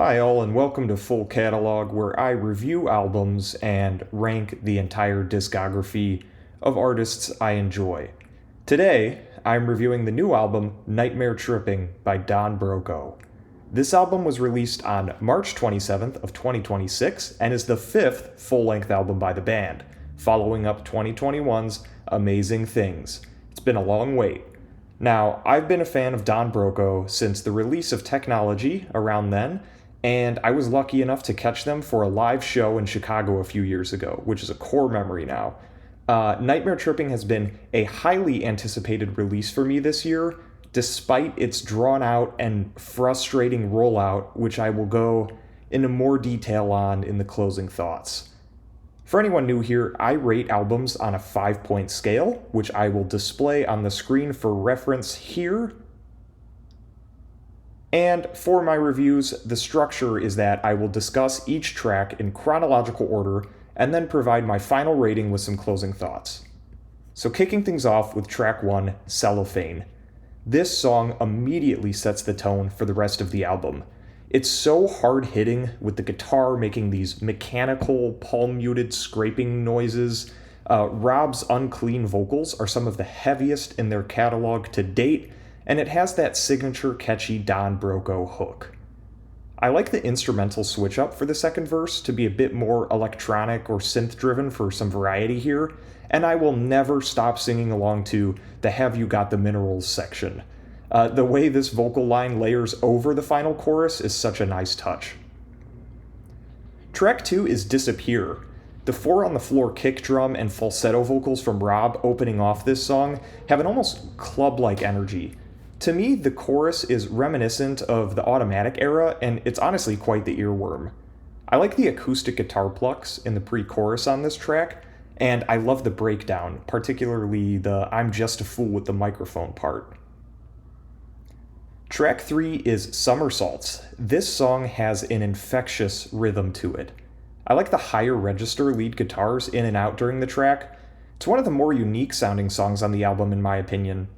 Hi, all, and welcome to Full Catalog, where I review albums and rank the entire discography of artists I enjoy. Today, I'm reviewing the new album Nightmare Tripping by Don Broco. This album was released on March 27th of 2026 and is the fifth full-length album by the band, following up 2021's Amazing Things. It's been a long wait. Now, I've been a fan of Don Broco since the release of Technology around then, and I was lucky enough to catch them for a live show in Chicago a few years ago, which is a core memory now. Nightmare Tripping has been a highly anticipated release for me this year, despite its drawn out and frustrating rollout, which I will go into more detail on in the closing thoughts. For anyone new here, I rate albums on a 5-point scale, which I will display on the screen for reference here. And for my reviews, the structure is that I will discuss each track in chronological order and then provide my final rating with some closing thoughts. So kicking things off with track 1, Cellophane. This song immediately sets the tone for the rest of the album. It's so hard-hitting, with the guitar making these mechanical, palm-muted scraping noises. Rob's unclean vocals are some of the heaviest in their catalog to date, and it has that signature catchy Don Broco hook. I like the instrumental switch-up for the second verse to be a bit more electronic or synth-driven for some variety here, and I will never stop singing along to the Have You Got the Minerals section. The way this vocal line layers over the final chorus is such a nice touch. Track 2 is Disappear. The 4-on-the-floor kick drum and falsetto vocals from Rob opening off this song have an almost club-like energy. To me, the chorus is reminiscent of the Automatic era, and it's honestly quite the earworm. I like the acoustic guitar plucks in the pre-chorus on this track, and I love the breakdown, particularly the I'm just a fool with the microphone part. Track 3 is Somersaults. This song has an infectious rhythm to it. I like the higher register lead guitars in and out during the track. It's one of the more unique sounding songs on the album in my opinion.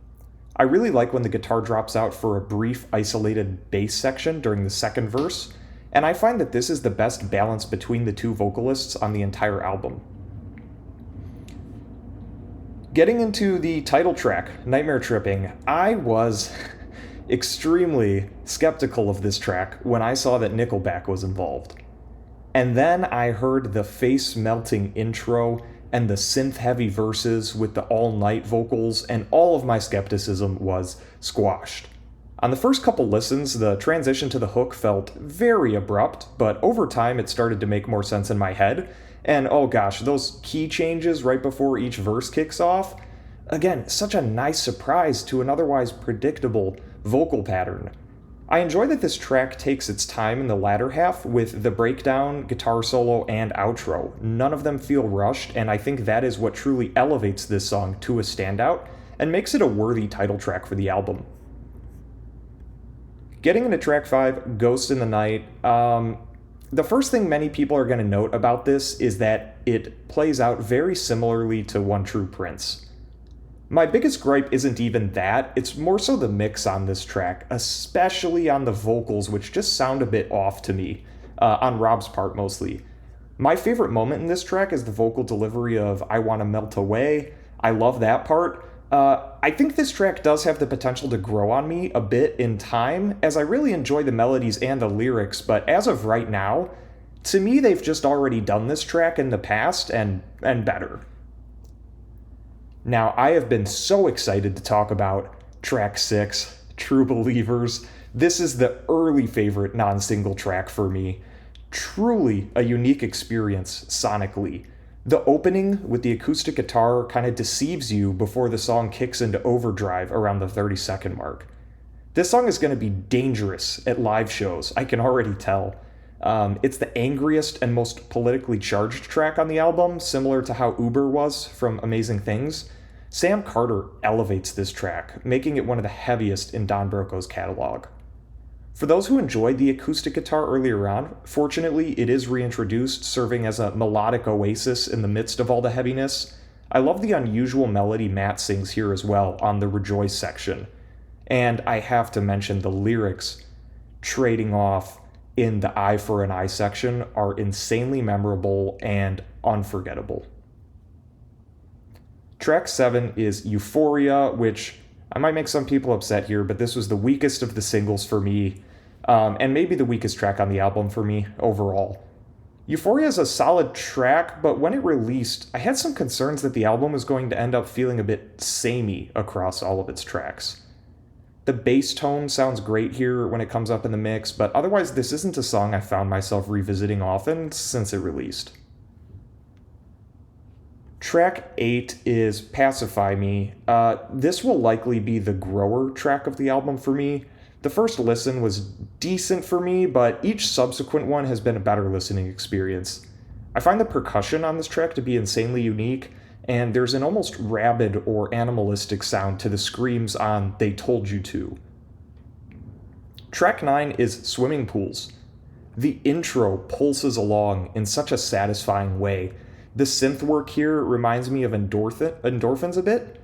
I really like when the guitar drops out for a brief isolated bass section during the second verse, and I find that this is the best balance between the two vocalists on the entire album. Getting into the title track, Nightmare Tripping, I was extremely skeptical of this track when I saw that Nickelback was involved. And then I heard the face-melting intro and the synth-heavy verses with the all-night vocals, and all of my skepticism was squashed. On the first couple listens, the transition to the hook felt very abrupt, but over time it started to make more sense in my head, and oh gosh, those key changes right before each verse kicks off, again, such a nice surprise to an otherwise predictable vocal pattern. I enjoy that this track takes its time in the latter half with the breakdown, guitar solo, and outro. None of them feel rushed, and I think that is what truly elevates this song to a standout and makes it a worthy title track for the album. Getting into track 5, Ghost in the Night, the first thing many people are going to note about this is that it plays out very similarly to One True Prince. My biggest gripe isn't even that, it's more so the mix on this track, especially on the vocals, which just sound a bit off to me, on Rob's part mostly. My favorite moment in this track is the vocal delivery of I Wanna Melt Away. I love that part. I think this track does have the potential to grow on me a bit in time, as I really enjoy the melodies and the lyrics, but as of right now, to me they've just already done this track in the past and better. Now, I have been so excited to talk about track 6, True Believers. This is the early favorite non-single track for me. Truly a unique experience sonically. The opening with the acoustic guitar kind of deceives you before the song kicks into overdrive around the 30-second mark. This song is going to be dangerous at live shows, I can already tell. It's the angriest and most politically charged track on the album, similar to how Uber was from Amazing Things. Sam Carter elevates this track, making it one of the heaviest in Don Broco's catalog. For those who enjoyed the acoustic guitar earlier on, fortunately it is reintroduced, serving as a melodic oasis in the midst of all the heaviness. I love the unusual melody Matt sings here as well on the Rejoice section. And I have to mention the lyrics trading off in the Eye for an Eye section are insanely memorable and unforgettable. Track 7 is Euphoria, which I might make some people upset here, but this was the weakest of the singles for me, and maybe the weakest track on the album for me overall. Euphoria is a solid track, but when it released, I had some concerns that the album was going to end up feeling a bit samey across all of its tracks. The bass tone sounds great here when it comes up in the mix, but otherwise this isn't a song I found myself revisiting often since it released. Track 8 is Pacify Me. This will likely be the grower track of the album for me. The first listen was decent for me, but each subsequent one has been a better listening experience. I find the percussion on this track to be insanely unique, and there's an almost rabid or animalistic sound to the screams on They Told You To. Track 9 is Swimming Pools. The intro pulses along in such a satisfying way. The synth work here reminds me of Endorphins a bit,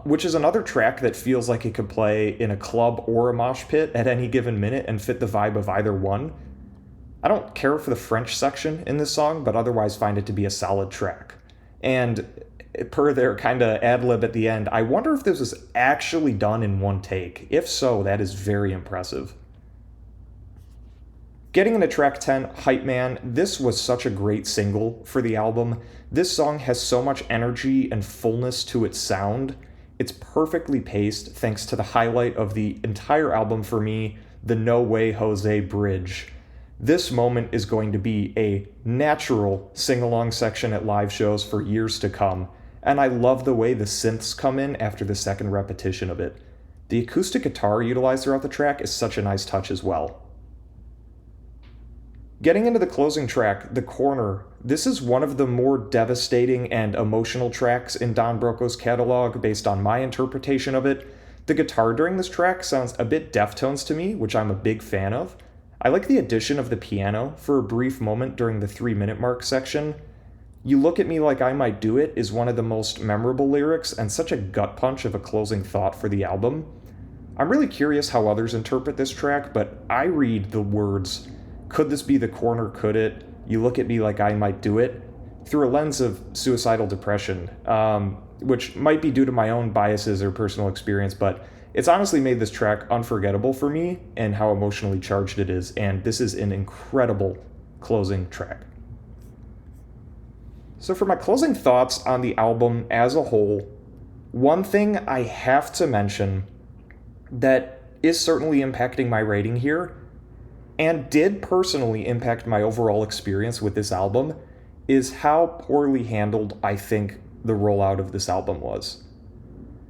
which is another track that feels like it could play in a club or a mosh pit at any given minute and fit the vibe of either one. I don't care for the French section in this song, but otherwise find it to be a solid track. And per their kind of ad-lib at the end, I wonder if this was actually done in one take. If so, that is very impressive. Getting into track 10, Hype Man, this was such a great single for the album. This song has so much energy and fullness to its sound. It's perfectly paced thanks to the highlight of the entire album for me, the No Way Jose bridge. This moment is going to be a natural sing-along section at live shows for years to come, and I love the way the synths come in after the second repetition of it. The acoustic guitar utilized throughout the track is such a nice touch as well. Getting into the closing track, The Corner, this is one of the more devastating and emotional tracks in Don Broco's catalog based on my interpretation of it. The guitar during this track sounds a bit Deftones to me, which I'm a big fan of. I like the addition of the piano for a brief moment during the 3-minute mark section. You Look at Me Like I Might Do It is one of the most memorable lyrics and such a gut punch of a closing thought for the album. I'm really curious how others interpret this track, but I read the words, "Could this be the corner, could it? You look at me like I might do it," through a lens of suicidal depression, which might be due to my own biases or personal experience, but it's honestly made this track unforgettable for me and how emotionally charged it is, and this is an incredible closing track. So for my closing thoughts on the album as a whole, one thing I have to mention that is certainly impacting my rating here, and did personally impact my overall experience with this album, is how poorly handled I think the rollout of this album was.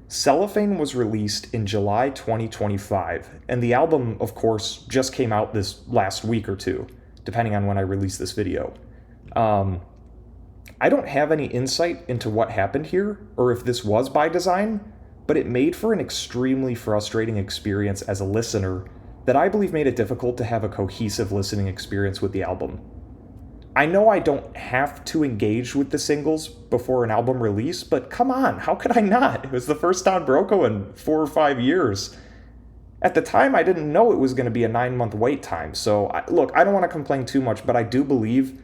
Cellophane was released in July 2025, and the album, of course, just came out this last week or two, depending on when I release this video. I don't have any insight into what happened here, or if this was by design, but it made for an extremely frustrating experience as a listener that I believe made it difficult to have a cohesive listening experience with the album. I know I don't have to engage with the singles before an album release, but come on, how could I not? It was the first Don Broco in 4 or 5 years. At the time, I didn't know it was going to be a 9-month wait time, so look, I don't want to complain too much, but I do believe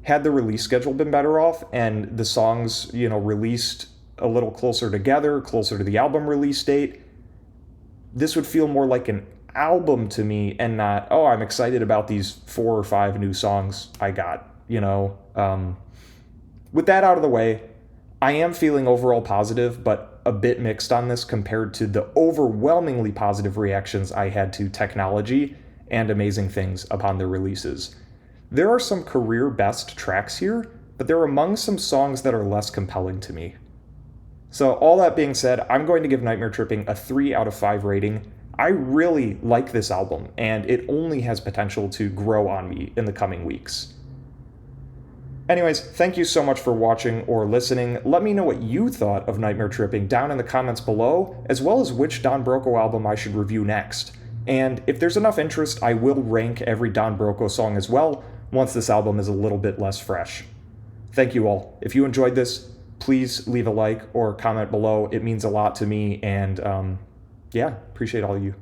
had the release schedule been better off and the songs, released a little closer together, closer to the album release date, this would feel more like an album to me and not, oh, I'm excited about these 4 or 5 new songs I got, With that out of the way, I am feeling overall positive, but a bit mixed on this compared to the overwhelmingly positive reactions I had to Technology and Amazing Things upon their releases. There are some career best tracks here, but they're among some songs that are less compelling to me. So all that being said, I'm going to give Nightmare Tripping a 3 out of 5 rating. I really like this album, and it only has potential to grow on me in the coming weeks. Anyways, thank you so much for watching or listening. Let me know what you thought of Nightmare Tripping down in the comments below, as well as which Don Broco album I should review next. And if there's enough interest, I will rank every Don Broco song as well, once this album is a little bit less fresh. Thank you all. If you enjoyed this, please leave a like or comment below. It means a lot to me, and appreciate all of you.